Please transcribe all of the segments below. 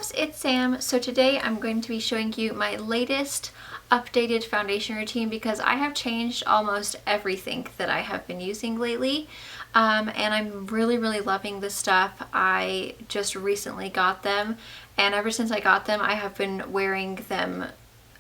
loves, it's Sam. So today I'm going to be showing you my latest updated foundation routine because I have changed almost everything that I have been using lately. And I'm really loving this stuff. I just recently got them, and ever since I got them I have been wearing them.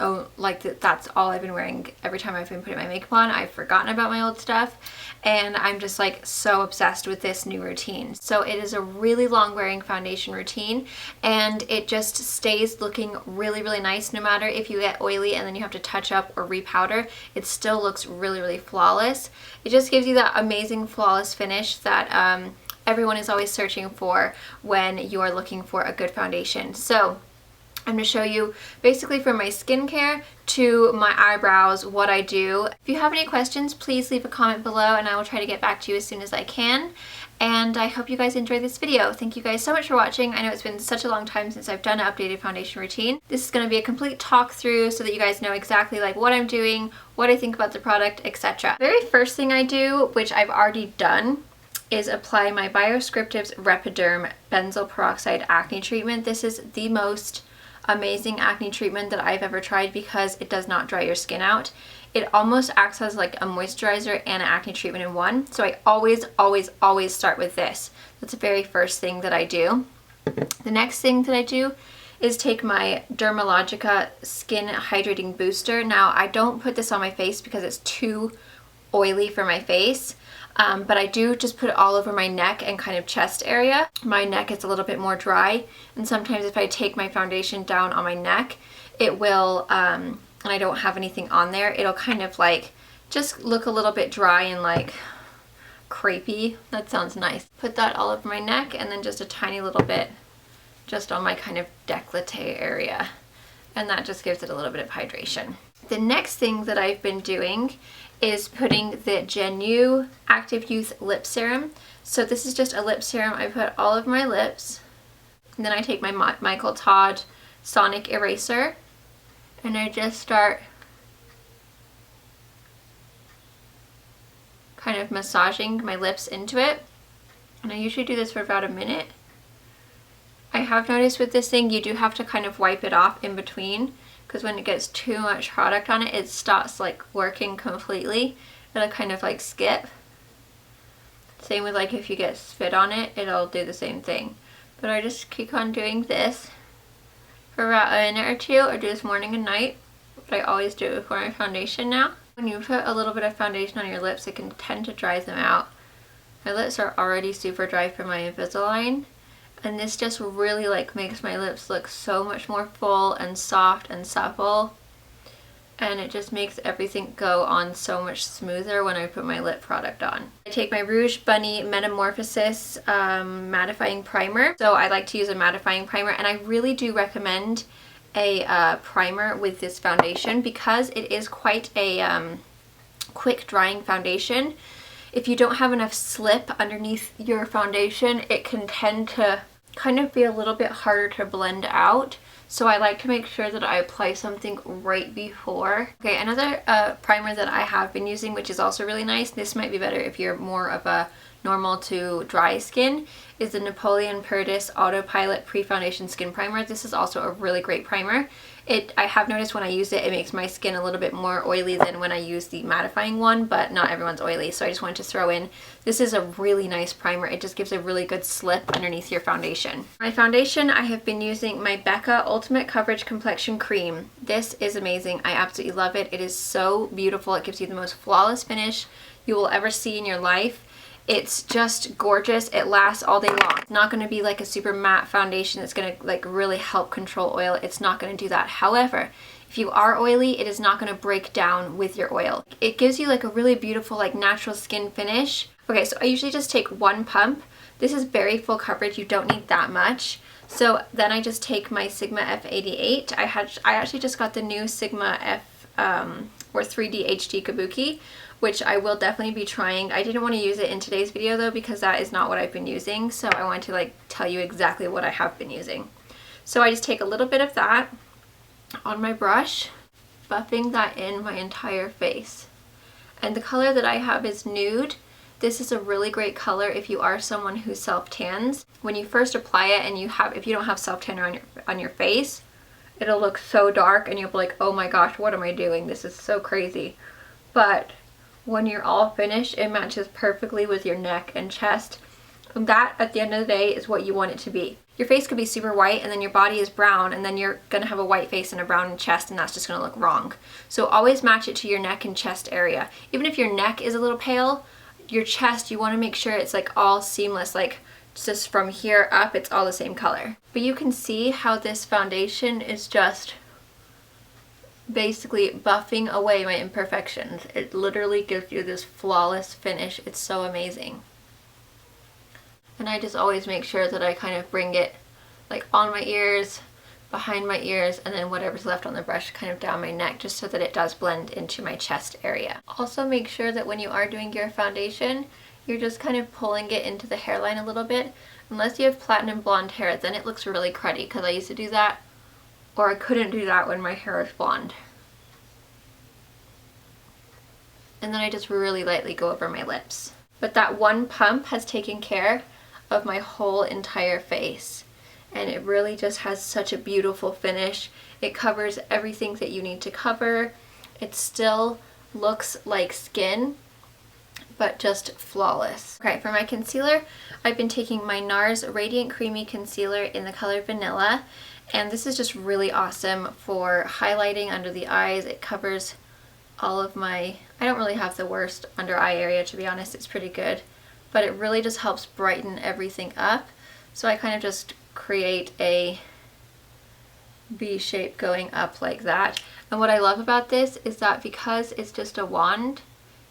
Oh, like that's all I've been wearing every time I've been putting my makeup on. I've forgotten about my old stuff, and I'm just like so obsessed with this new routine. So it is a really long wearing foundation routine, and it just stays looking really nice no matter if you get oily and then you have to touch up or repowder. It still looks really flawless. It just gives you that amazing flawless finish that everyone is always searching for when you are looking for a good foundation. So I'm going to show you basically from my skincare to my eyebrows what I do. If you have any questions, please leave a comment below and I will try to get back to you as soon as I can. And I hope you guys enjoyed this video. Thank you guys so much for watching. I know it's been such a long time since I've done an updated foundation routine. This is going to be a complete talk through so that you guys know exactly like what I'm doing, what I think about the product, etc. The very first thing I do, which I've already done, is apply my Bioscriptives Repiderm Benzoyl Peroxide Acne Treatment. This is the most amazing acne treatment that I've ever tried because it does not dry your skin out. It almost acts as like a moisturizer and an acne treatment in one. So I always start with this. That's the very first thing that I do. The next thing that I do is take my Dermologica Skin Hydrating Booster. Now I don't put this on my face because it's too oily for my face. But I do just put it all over my neck and kind of chest area. My neck is a little bit more dry, and sometimes if I take my foundation down on my neck, it will, and I don't have anything on there, it'll kind of like just look a little bit dry and like crepey. That sounds nice. Put that all over my neck and then just a tiny little bit just on my kind of décolleté area. And that just gives it a little bit of hydration. The next thing that I've been doing is putting the JeNu Active Youth Lip Serum. So this is just a lip serum I put all over my lips. And then I take my Michael Todd Sonic Eraser and I just start kind of massaging my lips into it. And I usually do this for about a minute. I have noticed with this thing you do have to kind of wipe it off in between, because when it gets too much product on it, it stops like working completely. It'll kind of like skip. Same with like if you get spit on it, it'll do the same thing. But I just keep on doing this for about a minute or two. I do this morning and night, but I always do it before my foundation now. When you put a little bit of foundation on your lips, it can tend to dry them out. My lips are already super dry from my Invisalign. And this just really like makes my lips look so much more full and soft and supple. And it just makes everything go on so much smoother when I put my lip product on. I take my Rouge Bunny Metamorphosis mattifying primer. So I like to use a mattifying primer, and I really do recommend a primer with this foundation because it is quite a quick drying foundation. If you don't have enough slip underneath your foundation, it can tend to kind of be a little bit harder to blend out. So I like to make sure that I apply something right before. Okay, another primer that I have been using, which is also really nice, this might be better if you're more of a normal to dry skin, is the Napolean Perdis Autopilot Pre-Foundation Skin Primer. This is also a really great primer. I have noticed when I use it, it makes my skin a little bit more oily than when I use the mattifying one, but not everyone's oily, so I just wanted to throw in. This is a really nice primer. It just gives a really good slip underneath your foundation. My foundation, I have been using my Becca Ultimate Coverage Complexion Cream. This is amazing. I absolutely love it. It is so beautiful. It gives you the most flawless finish you will ever see in your life. It's just gorgeous. It lasts all day long. It's not going to be like a super matte foundation that's going to like really help control oil. It's not going to do that. However, if you are oily, it is not going to break down with your oil. It gives you like a really beautiful like natural skin finish. Okay, so I usually just take one pump. This is very full coverage. You don't need that much. So then I just take my Sigma F88. I actually just got the new Sigma F or 3D HD Kabuki, which I will definitely be trying. I didn't want to use it in today's video though because that is not what I've been using, so I wanted to like tell you exactly what I have been using. So I just take a little bit of that on my brush, buffing that in my entire face. And the color that I have is Nude. This is a really great color if you are someone who self-tans. When you first apply it and if you don't have self-tanner on your face, it'll look so dark and you'll be like, oh my gosh, what am I doing? This is so crazy. But when you're all finished, it matches perfectly with your neck and chest. And that, at the end of the day, is what you want it to be. Your face could be super white and then your body is brown, and then you're gonna have a white face and a brown chest, and that's just gonna look wrong. So always match it to your neck and chest area. Even if your neck is a little pale, your chest, you wanna make sure it's like all seamless, like just from here up, it's all the same color. But you can see how this foundation is just basically buffing away my imperfections. It literally gives you this flawless finish. It's so amazing. And I just always make sure that I kind of bring it like on my ears, behind my ears, and then whatever's left on the brush kind of down my neck, just so that it does blend into my chest area. Also make sure that when you are doing your foundation, you're just kind of pulling it into the hairline a little bit. Unless you have platinum blonde hair, then it looks really cruddy, because I used to do that, or I couldn't do that when my hair was blonde. And then I just really lightly go over my lips. But that one pump has taken care of my whole entire face, and it really just has such a beautiful finish. It covers everything that you need to cover. It still looks like skin, but just flawless. Okay, for my concealer, I've been taking my Nars Radiant Creamy Concealer in the color Vanilla, and this is just really awesome for highlighting under the eyes. It covers all of my, I don't really have the worst under eye area, to be honest. It's pretty good, but it really just helps brighten everything up. So I kind of just create a V shape going up like that. And what I love about this is that because it's just a wand,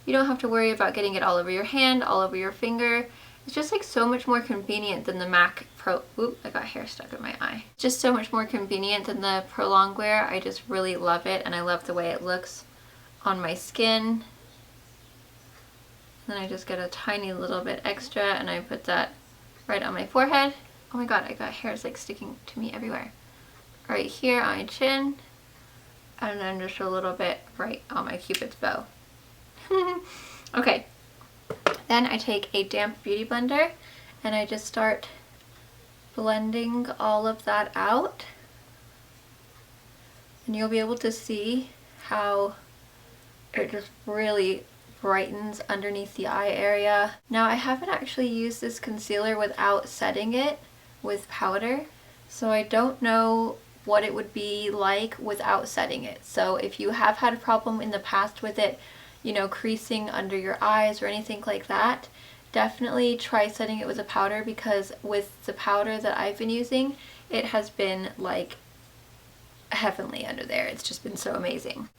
you don't have to worry about getting it all over your hand, all over your finger. It's just like so much more convenient than the MAC Pro, oop, I got hair stuck in my eye. Just so much more convenient than the Pro Longwear. I just really love it, and I love the way it looks on my skin. Then I just get a tiny little bit extra and I put that right on my forehead. Oh my god, I got hairs like sticking to me everywhere. Right here on my chin, and then just a little bit right on my Cupid's bow. Okay, then I take a damp beauty blender and I just start blending all of that out, and you'll be able to see how it just really brightens underneath the eye area. Now, I haven't actually used this concealer without setting it with powder, so I don't know what it would be like without setting it. So if you have had a problem in the past with it, you know, creasing under your eyes or anything like that, definitely try setting it with a powder, because with the powder that I've been using, it has been like heavenly under there. It's just been so amazing.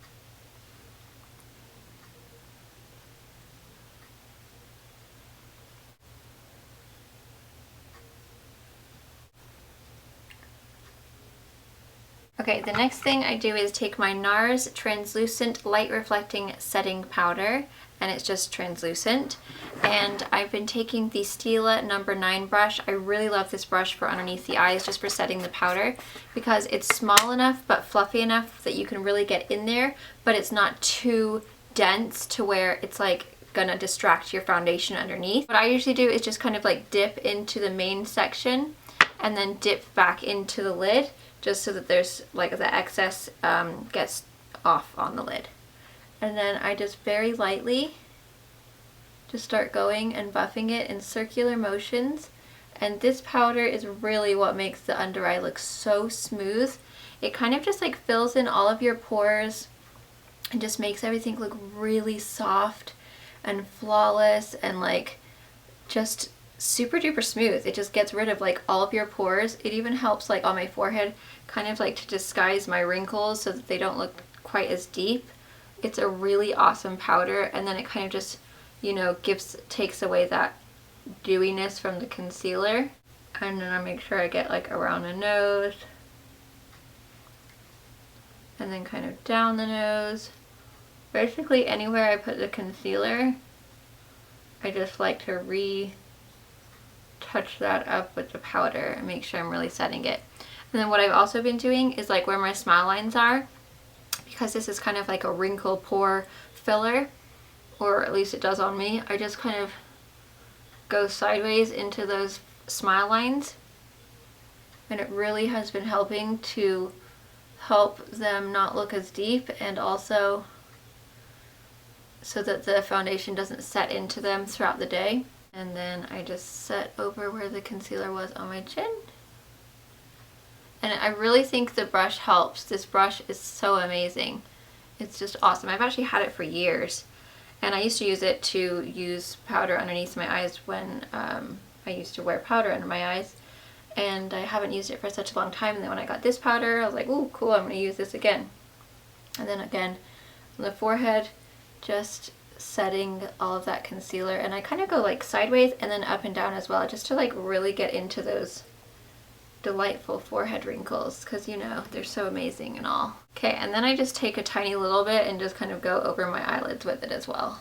Okay, the next thing I do is take my Nars Translucent Light Reflecting Setting Powder, and it's just translucent. And I've been taking the Stila No. 9 brush. I really love this brush for underneath the eyes, just for setting the powder, because it's small enough but fluffy enough that you can really get in there, but it's not too dense to where it's like gonna distract your foundation underneath. What I usually do is just kind of like dip into the main section and then dip back into the lid, just so that there's like the excess gets off on the lid. And then I just very lightly just start going and buffing it in circular motions. And this powder is really what makes the under eye look so smooth. It kind of just like fills in all of your pores and just makes everything look really soft and flawless and like just super duper smooth. It just gets rid of like all of your pores. It even helps like on my forehead kind of like to disguise my wrinkles so that they don't look quite as deep. It's a really awesome powder, and then it kind of just, you know, takes away that dewiness from the concealer. And then I make sure I get like around the nose and then kind of down the nose. Basically anywhere I put the concealer, I just like to touch that up with the powder and make sure I'm really setting it. And then what I've also been doing is like where my smile lines are, because this is kind of like a wrinkle pore filler, or at least it does on me, I just kind of go sideways into those smile lines and it really has been helping to help them not look as deep, and also so that the foundation doesn't set into them throughout the day. And then I just set over where the concealer was on my chin. And I really think the brush helps. This brush is so amazing. It's just awesome. I've actually had it for years. And I used to use it to use powder underneath my eyes when I used to wear powder under my eyes. And I haven't used it for such a long time. And then when I got this powder, I was like, ooh, cool, I'm going to use this again. And then again, on the forehead, just setting all of that concealer. And I kind of go like sideways and then up and down as well, just to like really get into those delightful forehead wrinkles, because you know, they're so amazing and all. Okay, and then I just take a tiny little bit and just kind of go over my eyelids with it as well.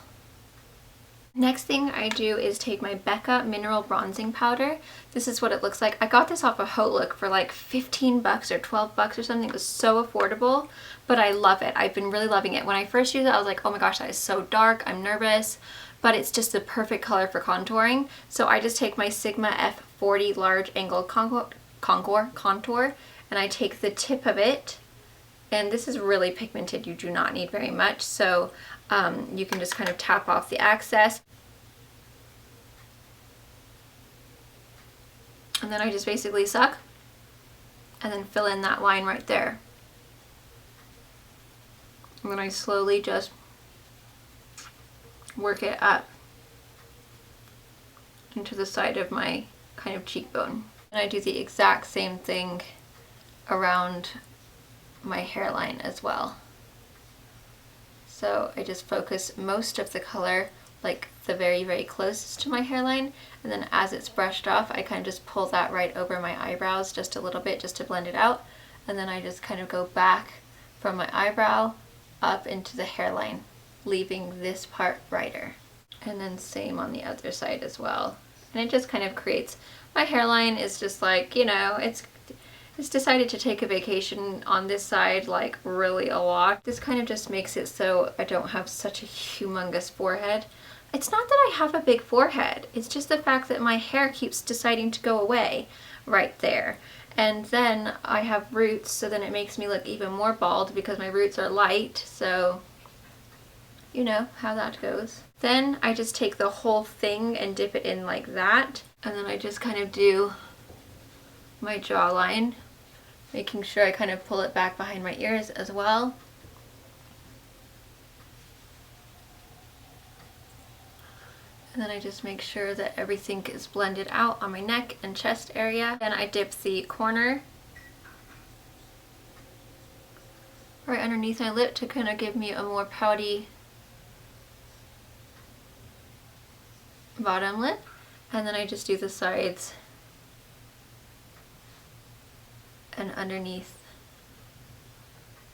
Next thing I do is take my Becca Mineral Bronzing Powder. This is what it looks like. I got this off of HauteLook for like 15 bucks or 12 bucks or something. It was so affordable, but I love it. I've been really loving it. When I first used it, I was like, oh my gosh, that is so dark. I'm nervous, but it's just the perfect color for contouring. So I just take my Sigma F40 Large Angle Contour, and I take the tip of it, and this is really pigmented. You do not need very much, so you can just kind of tap off the excess. And then I just basically suck and then fill in that line right there. And then I slowly just work it up into the side of my kind of cheekbone. And I do the exact same thing around my hairline as well. So I just focus most of the color like the very, very closest to my hairline, and then as it's brushed off, I kind of just pull that right over my eyebrows just a little bit just to blend it out, and then I just kind of go back from my eyebrow up into the hairline, leaving this part brighter. And then same on the other side as well. And it just kind of creates, my hairline is just like, you know, it's decided to take a vacation on this side like really a lot. This kind of just makes it so I don't have such a humongous forehead. It's not that I have a big forehead, it's just the fact that my hair keeps deciding to go away right there. And then I have roots, so then it makes me look even more bald because my roots are light, so you know how that goes. Then I just take the whole thing and dip it in like that, and then I just kind of do my jawline, making sure I kind of pull it back behind my ears as well. And then I just make sure that everything is blended out on my neck and chest area. Then I dip the corner right underneath my lip to kind of give me a more pouty bottom lip. And then I just do the sides and underneath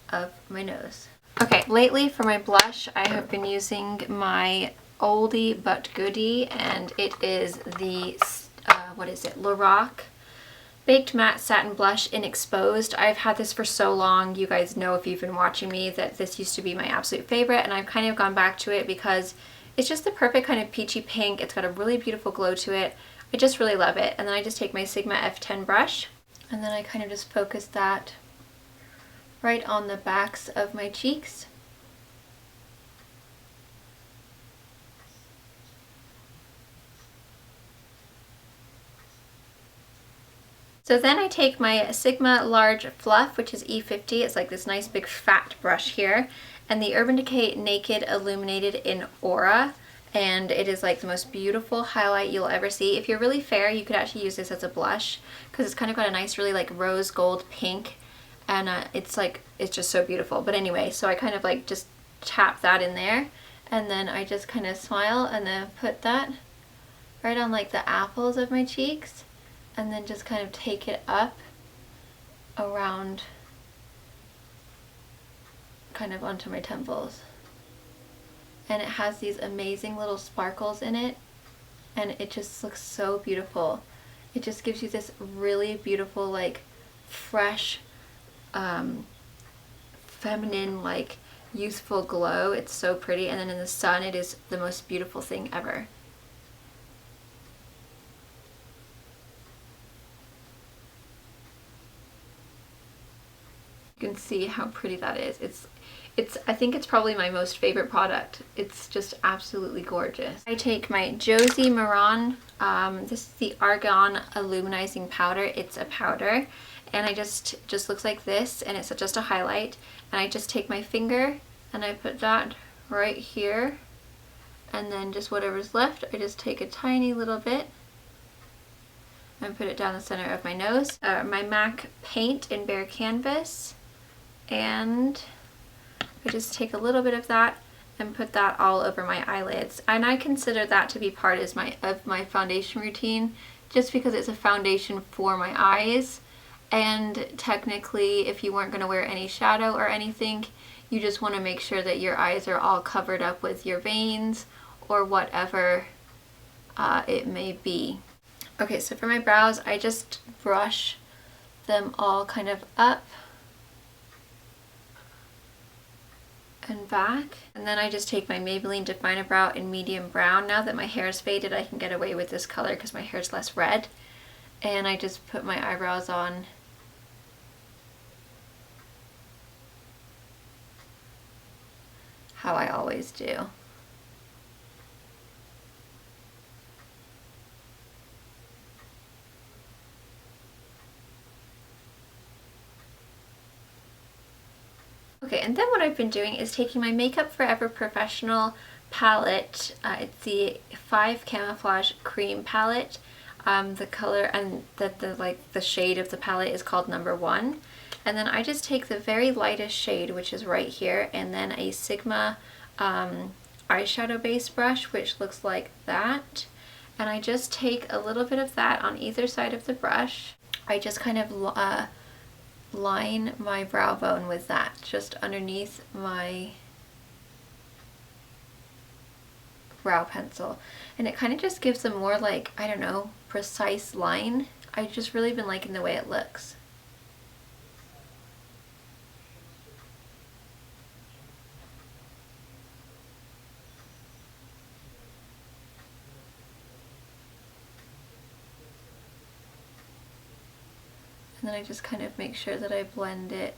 of my nose. Okay, lately for my blush, I have been using my oldie but goodie, and it is the, what is it, Lorac Baked Matte Satin Blush in Exposed. I've had this for so long. You guys know, if you've been watching me, that this used to be my absolute favorite, and I've kind of gone back to it because it's just the perfect kind of peachy pink. It's got a really beautiful glow to it. I just really love it. And then I just take my Sigma F10 brush, and then I kind of just focus that right on the backs of my cheeks. So then I take my Sigma Large Fluff, which is E50. It's like this nice big fat brush here, and the Urban Decay Naked Illuminated in Aura. And it is like the most beautiful highlight you'll ever see. If you're really fair, you could actually use this as a blush because it's kind of got a nice, really like rose gold pink, and it's just so beautiful. But anyway, so I kind of like just tap that in there, and then I just kind of smile and then put that right on like the apples of my cheeks, and then just kind of take it up around kind of onto my temples. And it has these amazing little sparkles in it, and it just looks so beautiful. It just gives you this really beautiful, like fresh, feminine, like youthful glow. It's so pretty, and then in the sun it is the most beautiful thing ever. You can see how pretty that is. I think it's probably my most favorite product. It's just absolutely gorgeous. I take my Josie Maran, this is the Argan Illuminizing Powder. It's a powder, and I just looks like this, and it's just a highlight. And I just take my finger and I put that right here, and then just whatever's left, I just take a tiny little bit and put it down the center of my nose. My MAC paint in Bare Canvas, and I just take a little bit of that and put that all over my eyelids. And I consider that to be part of my foundation routine, just because it's a foundation for my eyes. And technically, if you weren't going to wear any shadow or anything, you just want to make sure that your eyes are all covered up with your veins or whatever it may be. Okay, so for my brows, I just brush them all kind of up and back. And then I just take my Maybelline Define a Brow in medium brown. Now that my hair is faded, I can get away with this color because my hair is less red. And I just put my eyebrows on how I always do. Okay, and then what I've been doing is taking my Makeup Forever Professional palette. It's the 5 Camoflauge Cream palette. The color and the shade of the palette is called number 1. And then I just take the very lightest shade, which is right here, and then a Sigma eyeshadow base brush, which looks like that. And I just take a little bit of that on either side of the brush. I just kind of line my brow bone with that, just underneath my brow pencil. And it kind of just gives a more, like, I don't know, precise line. I've just really been liking the way it looks. And then I just kind of make sure that I blend it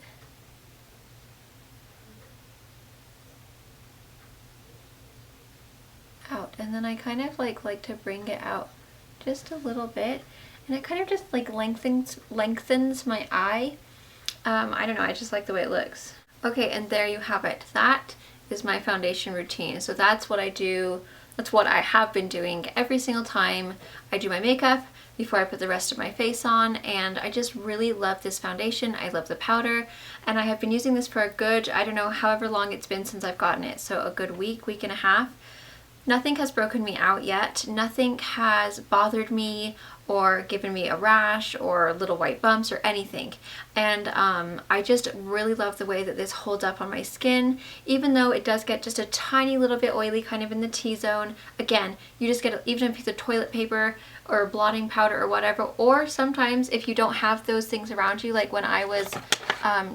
out. And then I kind of like to bring it out just a little bit, and it kind of just like lengthens my eye. I don't know, I just like the way it looks. Okay, and there you have it. That is my foundation routine. So that's what I do. That's what I have been doing every single time I do my makeup before I put the rest of my face on, and I just really love this foundation. I love the powder, and I have been using this for a good, I don't know, however long it's been since I've gotten it, so a good week and a half. Nothing has broken me out yet. Nothing has bothered me or given me a rash or little white bumps or anything. And I just really love the way that this holds up on my skin, even though it does get just a tiny little bit oily kind of in the T-zone. Again, you just get even a piece of toilet paper or blotting powder or whatever, or sometimes if you don't have those things around you, like when I was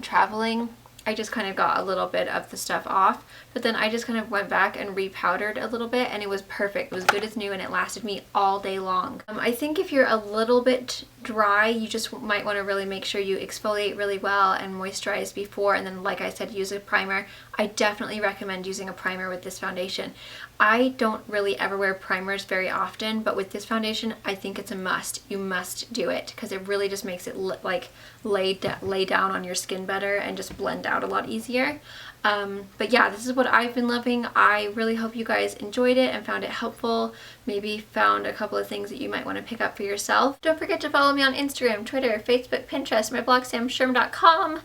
traveling, I just kind of got a little bit of the stuff off, but then I just kind of went back and repowdered a little bit, and it was perfect. It was good as new, and it lasted me all day long. I think if you're a little bit dry, you just might want to really make sure you exfoliate really well and moisturize before, and then, like I said, use a primer. I definitely recommend using a primer with this foundation. I don't really ever wear primers very often, but with this foundation, I think it's a must. You must do it because it really just makes it like lay down on your skin better and just blend out a lot easier. But yeah, this is what I've been loving. I really hope you guys enjoyed it and found it helpful. Maybe found a couple of things that you might want to pick up for yourself. Don't forget to follow me on Instagram, Twitter, Facebook, Pinterest, my blog, samschuerman.com.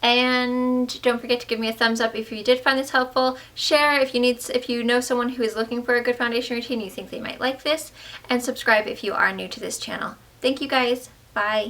And don't forget to give me a thumbs up if you did find this helpful. Share if you know someone who is looking for a good foundation routine, you think they might like this. And subscribe if you are new to this channel. Thank you guys. Bye.